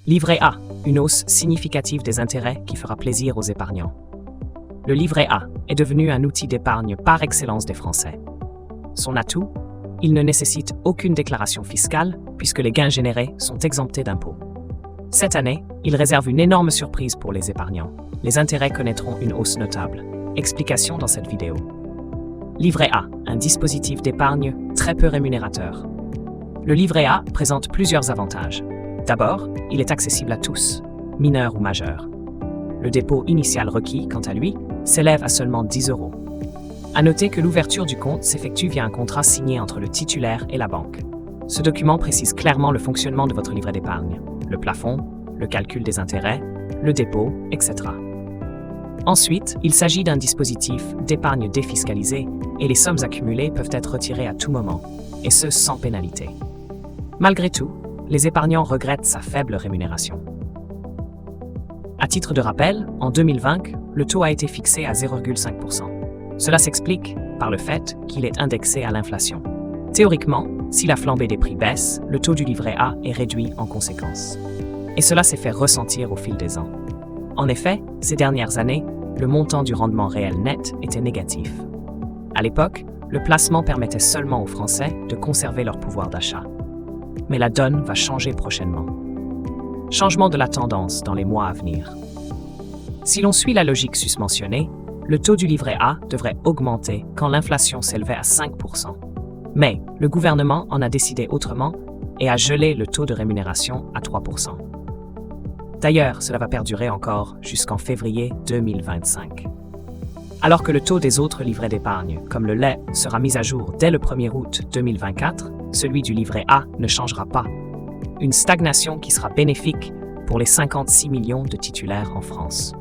Livret A, une hausse significative des intérêts qui fera plaisir aux épargnants. Le livret A est devenu un outil d'épargne par excellence des Français. Son atout, il ne nécessite aucune déclaration fiscale puisque les gains générés sont exemptés d'impôts. Cette année, il réserve une énorme surprise pour les épargnants. Les intérêts connaîtront une hausse notable. Explication dans cette vidéo. Livret A, un dispositif d'épargne très peu rémunérateur. Le livret A présente plusieurs avantages. D'abord, il est accessible à tous, mineurs ou majeurs. Le dépôt initial requis, quant à lui, s'élève à seulement 10 €. À noter que l'ouverture du compte s'effectue via un contrat signé entre le titulaire et la banque. Ce document précise clairement le fonctionnement de votre livret d'épargne, le plafond, le calcul des intérêts, le dépôt, etc. Ensuite, il s'agit d'un dispositif d'épargne défiscalisé et les sommes accumulées peuvent être retirées à tout moment, et ce sans pénalité. Malgré tout, les épargnants regrettent sa faible rémunération. À titre de rappel, en 2020, le taux a été fixé à 0,5%. Cela s'explique par le fait qu'il est indexé à l'inflation. Théoriquement, si la flambée des prix baisse, le taux du livret A est réduit en conséquence. Et cela s'est fait ressentir au fil des ans. En effet, ces dernières années, le montant du rendement réel net était négatif. À l'époque, le placement permettait seulement aux Français de conserver leur pouvoir d'achat. Mais la donne va changer prochainement. Changement de la tendance dans les mois à venir. Si l'on suit la logique susmentionnée, le taux du livret A devrait augmenter quand l'inflation s'élevait à 5%. Mais le gouvernement en a décidé autrement et a gelé le taux de rémunération à 3%. D'ailleurs, cela va perdurer encore jusqu'en février 2025. Alors que le taux des autres livrets d'épargne, comme le lait, sera mis à jour dès le 1er août 2024, celui du livret A ne changera pas. Une stagnation qui sera bénéfique pour les 56 millions de titulaires en France.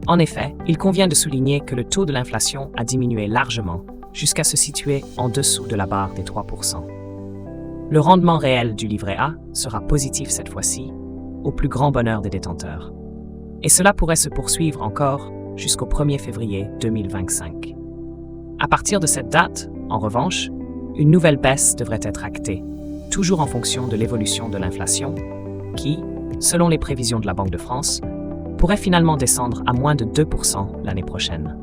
En effet, il convient de souligner que le taux de l'inflation a diminué largement, jusqu'à se situer en dessous de la barre des 3%. Le rendement réel du livret A sera positif cette fois-ci, au plus grand bonheur des détenteurs. Et cela pourrait se poursuivre encore jusqu'au 1er février 2025. À partir de cette date, en revanche, une nouvelle baisse devrait être actée, toujours en fonction de l'évolution de l'inflation, qui, selon les prévisions de la Banque de France, pourrait finalement descendre à moins de 2% l'année prochaine.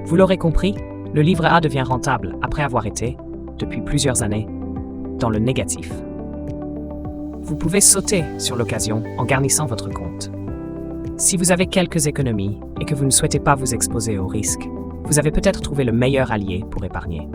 Vous l'aurez compris, le livret A devient rentable après avoir été, depuis plusieurs années, dans le négatif. Vous pouvez sauter sur l'occasion en garnissant votre compte. Si vous avez quelques économies et que vous ne souhaitez pas vous exposer au risque, vous avez peut-être trouvé le meilleur allié pour épargner.